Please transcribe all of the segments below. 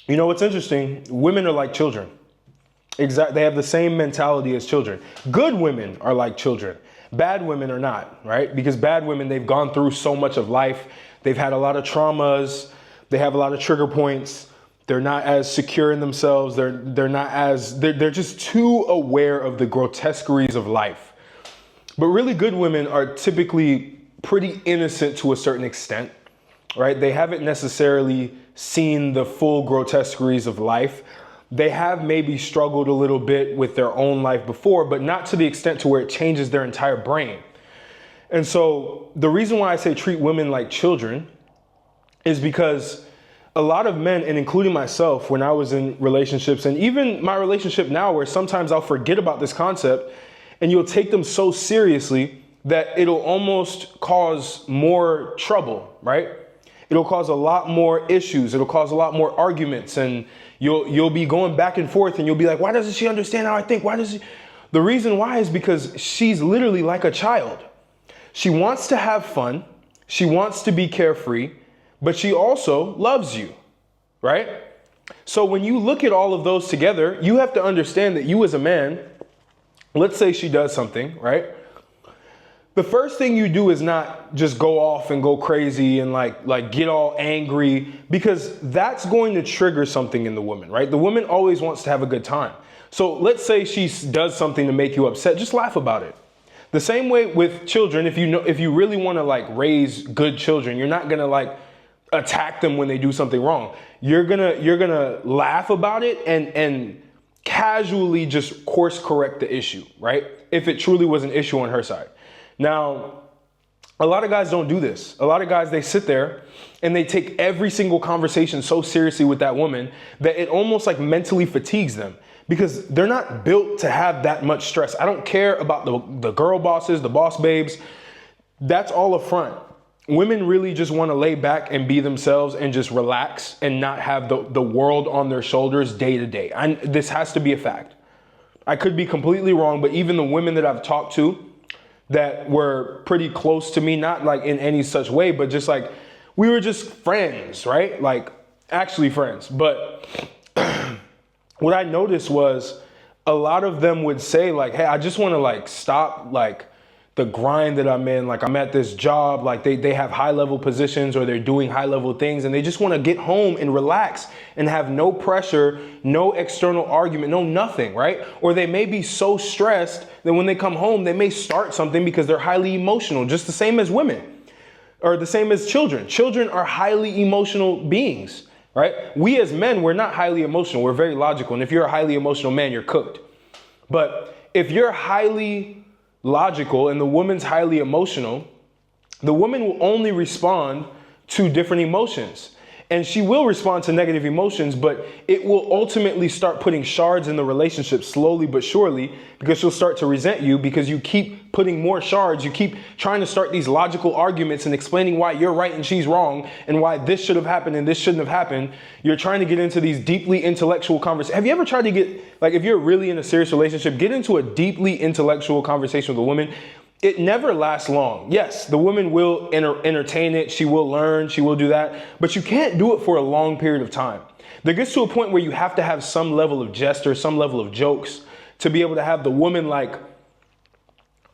You know what's interesting? Women are like children. They have the same mentality as children. Good women are like children. Bad women are not, right? Because bad women, they've gone through so much of life. They've had a lot of traumas. They have a lot of trigger points. They're not as secure in themselves. They're just too aware of the grotesqueries of life. But really good women are typically pretty innocent to a certain extent, right? They haven't necessarily seen the full grotesqueries of life. They have maybe struggled a little bit with their own life before, but not to the extent to where it changes their entire brain. And so the reason why I say treat women like children is because a lot of men, and including myself, when I was in relationships, and even my relationship now, where sometimes I'll forget about this concept and you'll take them so seriously that it'll almost cause more trouble, right? It'll cause a lot more issues. It'll cause a lot more arguments, and you'll be going back and forth, and you'll be like, why doesn't she understand how I think? Why does she? The reason why is because she's literally like a child. She wants to have fun. She wants to be carefree, but she also loves you, right? So when you look at all of those together, you have to understand that you as a man, let's say she does something, right? The first thing you do is not just go off and go crazy and like get all angry, because that's going to trigger something in the woman, right? The woman always wants to have a good time. So let's say she does something to make you upset, just laugh about it. The same way with children, if you really want to like raise good children, you're not going to like attack them when they do something wrong. You're going to laugh about it and casually just course correct the issue, right? If it truly was an issue on her side. Now, a lot of guys don't do this. A lot of guys, they sit there and they take every single conversation so seriously with that woman that it almost like mentally fatigues them, because they're not built to have that much stress. I don't care about the girl bosses, the boss babes. That's all a front. Women really just want to lay back and be themselves and just relax and not have the world on their shoulders day to day. This has to be a fact. I could be completely wrong, but even the women that I've talked to that were pretty close to me, not like in any such way, but just like we were just friends, right? Like actually friends. But what I noticed was a lot of them would say like, hey, I just want to like stop like the grind that I'm in. Like I'm at this job, like they have high level positions or they're doing high level things, and they just want to get home and relax and have no pressure, no external argument, no nothing, right? Or they may be so stressed that when they come home, they may start something because they're highly emotional, just the same as women or the same as children. Children are highly emotional beings, right? We as men, we're not highly emotional. We're very logical. And if you're a highly emotional man, you're cooked. But if you're highly logical and the woman's highly emotional, the woman will only respond to different emotions. And she will respond to negative emotions, but it will ultimately start putting shards in the relationship slowly but surely, because she'll start to resent you because you keep putting more shards. You keep trying to start these logical arguments and explaining why you're right and she's wrong and why this should have happened and this shouldn't have happened. You're trying to get into these deeply intellectual conversations. Have you ever tried to get, like, if you're really in a serious relationship, get into a deeply intellectual conversation with a woman? It never lasts long. Yes, the woman will entertain it. She will learn. She will do that. But you can't do it for a long period of time. There gets to a point where you have to have some level of jester, some level of jokes to be able to have the woman like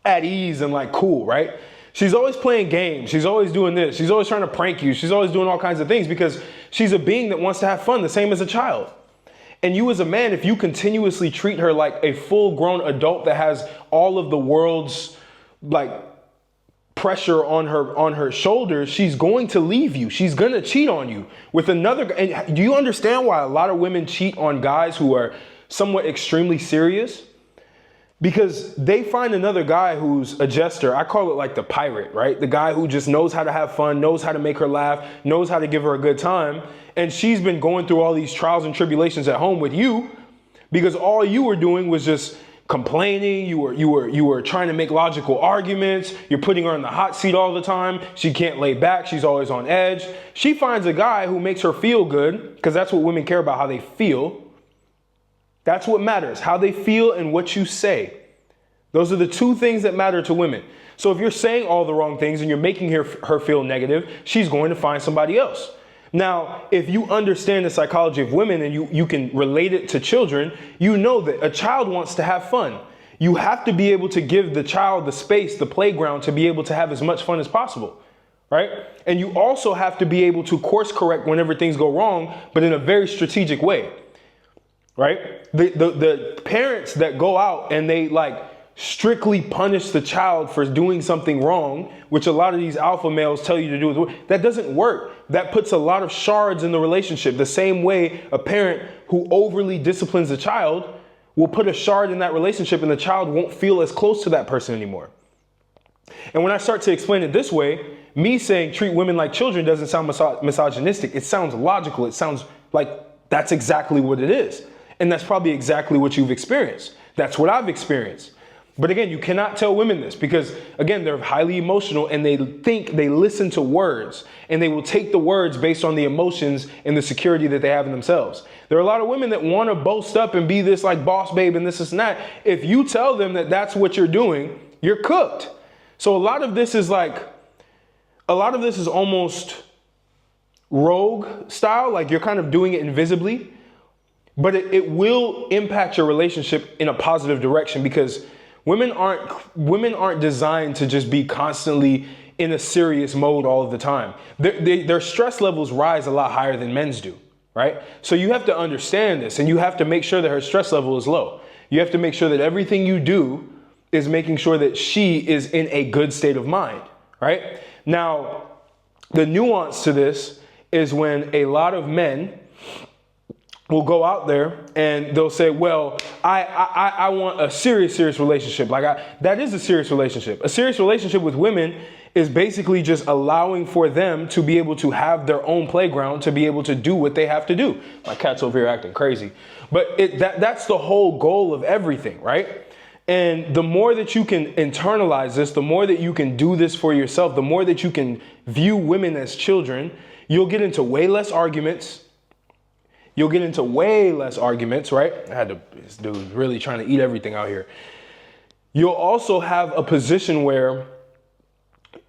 at ease and like cool, right? She's always playing games. She's always doing this. She's always trying to prank you. She's always doing all kinds of things because she's a being that wants to have fun, the same as a child. And you as a man, if you continuously treat her like a full-grown adult that has all of the world's like pressure on her shoulders, she's going to leave you. She's going to cheat on you with another. And do you understand why a lot of women cheat on guys who are somewhat extremely serious? Because they find another guy who's a jester. I call it like the pirate, right? The guy who just knows how to have fun, knows how to make her laugh, knows how to give her a good time. And she's been going through all these trials and tribulations at home with you because all you were doing was just complaining. You were trying to make logical arguments. You're putting her in the hot seat all the time. She can't lay back. She's always on edge. She finds a guy who makes her feel good, because that's what women care about, how they feel. That's what matters, how they feel and what you say. Those are the two things that matter to women. So if you're saying all the wrong things and you're making her feel negative, she's going to find somebody else. Now, if you understand the psychology of women and you can relate it to children, you know that a child wants to have fun. You have to be able to give the child the space, the playground, to be able to have as much fun as possible, right? And you also have to be able to course correct whenever things go wrong, but in a very strategic way, right? The parents that go out and they like strictly punish the child for doing something wrong, which a lot of these alpha males tell you to do, that doesn't work. That puts a lot of shards in the relationship. The same way a parent who overly disciplines a child will put a shard in that relationship, and the child won't feel as close to that person anymore. And when I start to explain it this way, me saying treat women like children doesn't sound misogynistic. It sounds logical. It sounds like that's exactly what it is. And that's probably exactly what you've experienced. That's what I've experienced. But again, you cannot tell women this because, again, they're highly emotional and they listen to words, and they will take the words based on the emotions and the security that they have in themselves. There are a lot of women that want to boast up and be this like boss babe and this and that. If you tell them that that's what you're doing, you're cooked. So a lot of this is almost rogue style, like you're kind of doing it invisibly, but it will impact your relationship in a positive direction because women aren't designed to just be constantly in a serious mode all of the time. Their stress levels rise a lot higher than men's do, right? So you have to understand this, and you have to make sure that her stress level is low. You have to make sure that everything you do is making sure that she is in a good state of mind, right? Now, the nuance to this is when a lot of men will go out there and they'll say, well, I want a serious relationship. That is a serious relationship. A serious relationship with women is basically just allowing for them to be able to have their own playground, to be able to do what they have to do. My cat's over here acting crazy. But that's the whole goal of everything, right? And the more that you can internalize this, the more that you can do this for yourself, the more that you can view women as children, you'll get into way less arguments. You'll get into way less arguments, right? This dude's really trying to eat everything out here. You'll also have a position where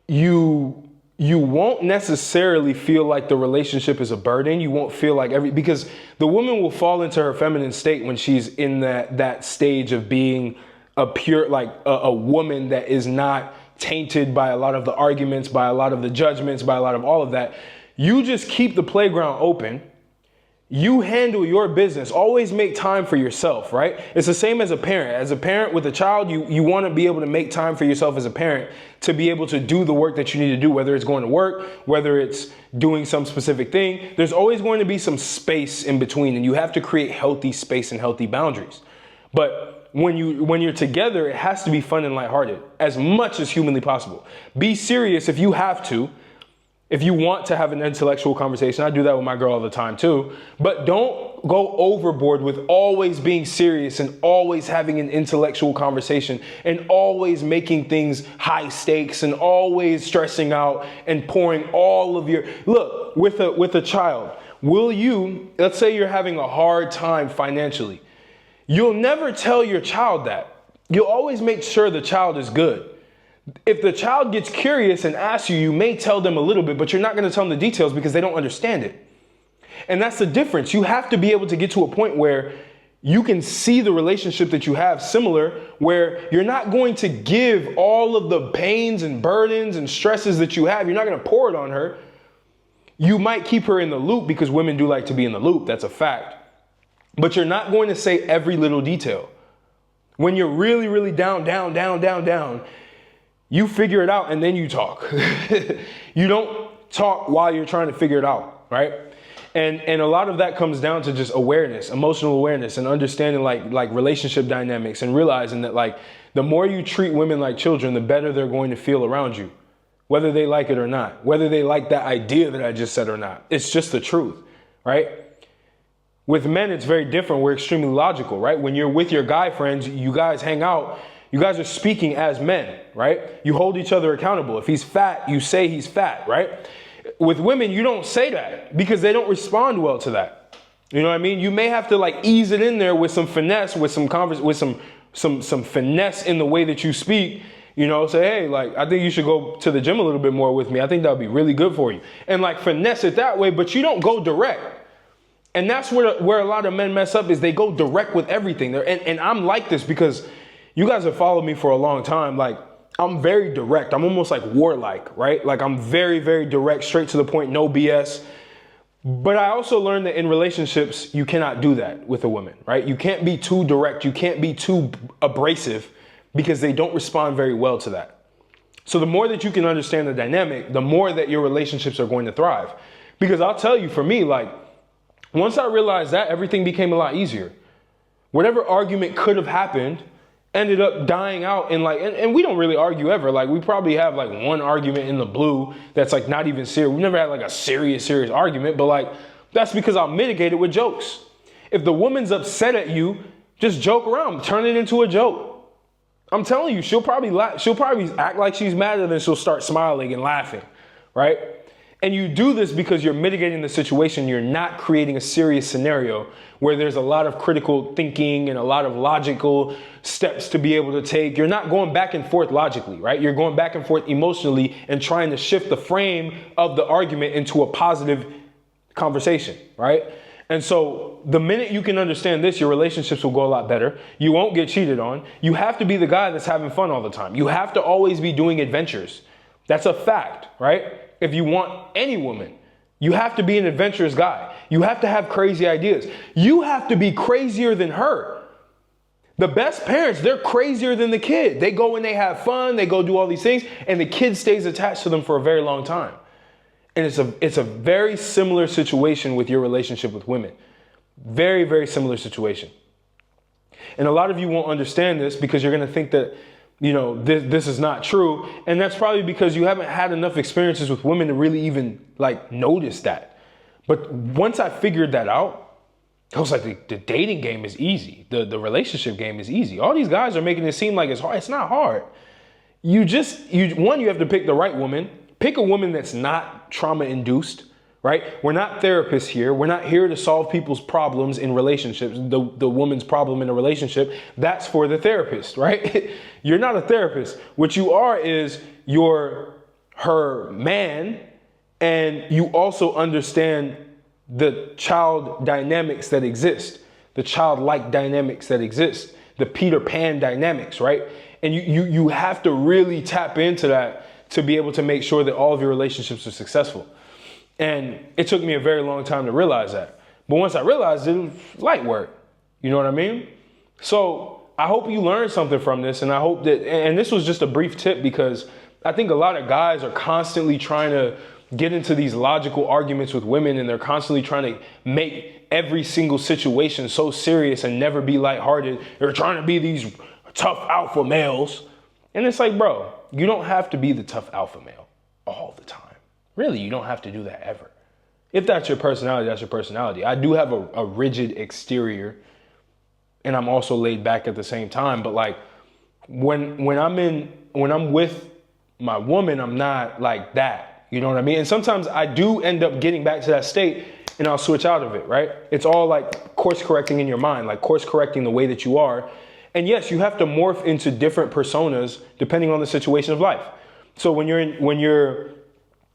you won't necessarily feel like the relationship is a burden. You won't feel like because the woman will fall into her feminine state when she's in that stage of being a pure, like a woman that is not tainted by a lot of the arguments, by a lot of the judgments, by a lot of all of that. You just keep the playground open. You handle your business. Always make time for yourself, right? It's the same as a parent. As a parent with a child, you want to be able to make time for yourself as a parent to be able to do the work that you need to do, whether it's going to work, whether it's doing some specific thing. There's always going to be some space in between, and you have to create healthy space and healthy boundaries. But when you're together, it has to be fun and lighthearted as much as humanly possible. Be serious if you have to. If you want to have an intellectual conversation, I do that with my girl all the time too, but don't go overboard with always being serious and always having an intellectual conversation and always making things high stakes and always stressing out and pouring all of your, look, with a child, let's say you're having a hard time financially. You'll never tell your child that. You'll always make sure the child is good. If the child gets curious and asks you, you may tell them a little bit, but you're not going to tell them the details because they don't understand it. And that's the difference. You have to be able to get to a point where you can see the relationship that you have similar, where you're not going to give all of the pains and burdens and stresses that you have. You're not going to pour it on her. You might keep her in the loop because women do like to be in the loop. That's a fact. But you're not going to say every little detail. When you're really, really down, you figure it out and then you talk. You don't talk while you're trying to figure it out, right? And a lot of that comes down to just awareness, emotional awareness, and understanding like relationship dynamics, and realizing that like the more you treat women like children, the better they're going to feel around you, whether they like it or not, whether they like that idea that I just said or not. It's just the truth, right? With men, it's very different. We're extremely logical, right? When you're with your guy friends, you guys hang out. You guys are speaking as men, right? You hold each other accountable. If he's fat, you say he's fat, right? With women, you don't say that because they don't respond well to that. You know what I mean? You may have to like ease it in there with some finesse, with some finesse in the way that you speak, You know, say, hey, like, I think you should go to the gym a little bit more with me. I think that would be really good for you. And like finesse it that way, but you don't go direct. And that's where a lot of men mess up, is they go direct with everything. And I'm like this because you guys have followed me for a long time. Like, I'm very direct. I'm almost like warlike, right? Like, I'm very, very direct, straight to the point, no BS. But I also learned that in relationships, you cannot do that with a woman, right? You can't be too direct. You can't be too abrasive, because they don't respond very well to that. So the more that you can understand the dynamic, the more that your relationships are going to thrive. Because I'll tell you, for me, like, once I realized that, everything became a lot easier. Whatever argument could have happened ended up dying out in like, and we don't really argue ever. Like, we probably have like one argument in the blue that's like not even serious. We've never had like a serious argument, but like, that's because I'll mitigate it with jokes. If the woman's upset at you, just joke around, turn it into a joke. I'm telling you, she'll probably act like she's mad, and then she'll start smiling and laughing, right? And you do this because you're mitigating the situation. You're not creating a serious scenario where there's a lot of critical thinking and a lot of logical steps to be able to take. You're not going back and forth logically, right? You're going back and forth emotionally and trying to shift the frame of the argument into a positive conversation, right? And so the minute you can understand this, your relationships will go a lot better. You won't get cheated on. You have to be the guy that's having fun all the time. You have to always be doing adventures. That's a fact, right? If you want any woman, you have to be an adventurous guy. You have to have crazy ideas. You have to be crazier than her. The best parents, they're crazier than the kid. They go and they have fun. They go do all these things, and the kid stays attached to them for a very long time. And it's a very similar situation with your relationship with women. Very, very similar situation. And a lot of you won't understand this because you're going to think that, you know, this is not true. And that's probably because you haven't had enough experiences with women to really even like notice that. But once I figured that out, I was like, the dating game is easy. The relationship game is easy. All these guys are making it seem like it's hard. It's not hard. You have to pick the right woman. Pick a woman that's not trauma-induced, right? We're not therapists here. We're not here to solve people's problems in relationships. The woman's problem in a relationship, that's for the therapist, right? You're not a therapist. What you are is you're her man, and you also understand the child dynamics that exist, the childlike dynamics that exist, the Peter Pan dynamics, right? And you have to really tap into that to be able to make sure that all of your relationships are successful. And it took me a very long time to realize that. But once I realized it, was light work. You know what I mean? So I hope you learned something from this. And I hope that, and this was just a brief tip, because I think a lot of guys are constantly trying to get into these logical arguments with women, and they're constantly trying to make every single situation so serious and never be lighthearted. They're trying to be these tough alpha males. And it's like, bro, you don't have to be the tough alpha male all the time. Really, you don't have to do that ever. If that's your personality, that's your personality. I do have a rigid exterior, and I'm also laid back at the same time. But like when I'm with my woman, I'm not like that. You know what I mean? And sometimes I do end up getting back to that state, and I'll switch out of it, right? It's all like course correcting in your mind, like course correcting the way that you are. And yes, you have to morph into different personas depending on the situation of life. So when you're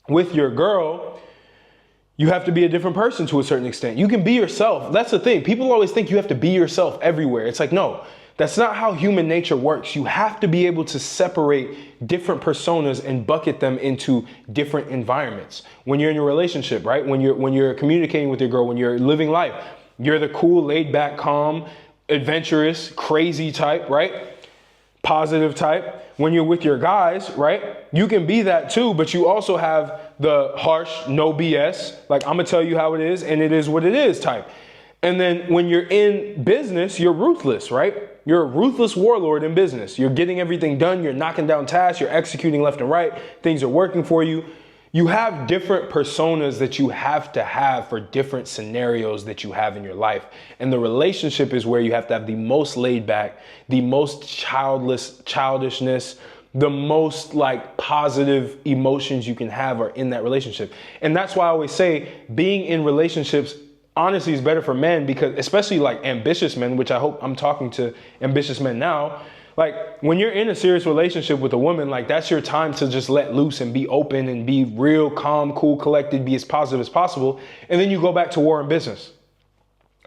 with your girl, you have to be a different person to a certain extent. You can be yourself. That's the thing. People always think you have to be yourself everywhere. It's like, no, that's not how human nature works. You have to be able to separate different personas and bucket them into different environments. When you're in a relationship, right? When you're communicating with your girl, when you're living life, you're the cool, laid back, calm, adventurous, crazy type, right? Positive type. When you're with your guys, right? You can be that too, but you also have the harsh, no BS, like I'm gonna tell you how it is and it is what it is type. And then when you're in business, you're ruthless, right? You're a ruthless warlord in business. You're getting everything done. You're knocking down tasks. You're executing left and right. Things are working for you. You have different personas that you have to have for different scenarios that you have in your life. And the relationship is where you have to have the most laid back, the most childishness, the most like positive emotions you can have are in that relationship. And that's why I always say being in relationships honestly is better for men, because especially like ambitious men, which I hope I'm talking to ambitious men now, Like when you're in a serious relationship with a woman, like that's your time to just let loose and be open and be real, calm, cool, collected, be as positive as possible. And then you go back to war and business.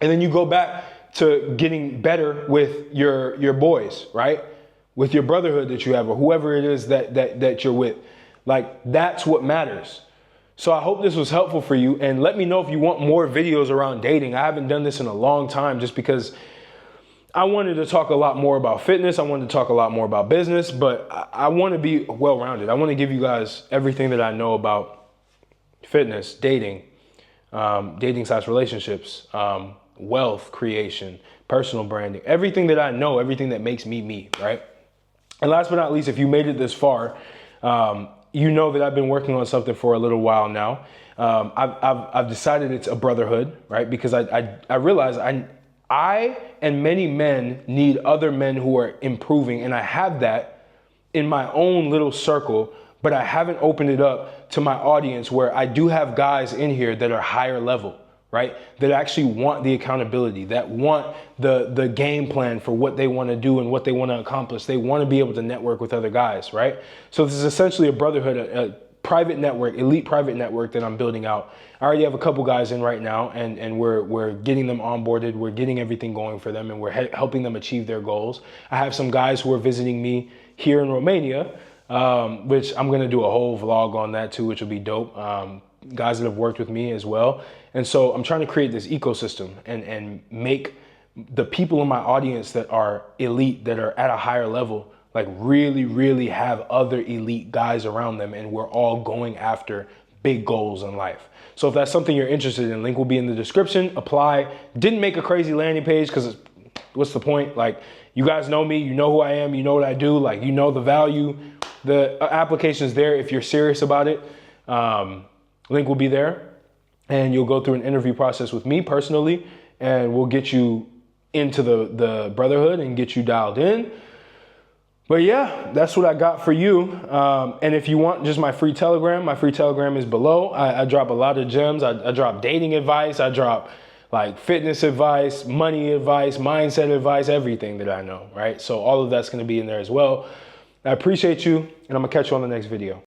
And then you go back to getting better with your boys, right? With your brotherhood that you have, or whoever it is that you're with. Like that's what matters. So I hope this was helpful for you, and let me know if you want more videos around dating. I haven't done this in a long time just because I wanted to talk a lot more about fitness. I wanted to talk a lot more about business, but I want to be well-rounded. I want to give you guys everything that I know about fitness, dating, dating/relationships, wealth creation, personal branding, everything that I know, everything that makes me me, right? And last but not least, if you made it this far, you know that I've been working on something for a little while now. I've decided it's a brotherhood, right? Because I realize I and many men need other men who are improving, and I have that in my own little circle, but I haven't opened it up to my audience where I do have guys in here that are higher level, right? That actually want the accountability, that want the game plan for what they want to do and what they want to accomplish. They want to be able to network with other guys, right? So this is essentially a brotherhood, a private network, elite private network that I'm building out. I already have a couple guys in right now, and we're getting them onboarded. We're getting everything going for them, and we're helping them achieve their goals. I have some guys who are visiting me here in Romania, which I'm going to do a whole vlog on that too, which will be dope. Guys that have worked with me as well. And so I'm trying to create this ecosystem and make the people in my audience that are elite, that are at a higher level, like really, really have other elite guys around them. And we're all going after big goals in life. So if that's something you're interested in, link will be in the description. Apply. Didn't make a crazy landing page because what's the point? Like, you guys know me, you know who I am, you know what I do, like, you know the value. The application's there if you're serious about it. Link will be there, and you'll go through an interview process with me personally, and we'll get you into the brotherhood and get you dialed in. But yeah, that's what I got for you. And if you want just my free Telegram is below. I drop a lot of gems. I drop dating advice. I drop like fitness advice, money advice, mindset advice, everything that I know, right? So all of that's going to be in there as well. I appreciate you, and I'm going to catch you on the next video.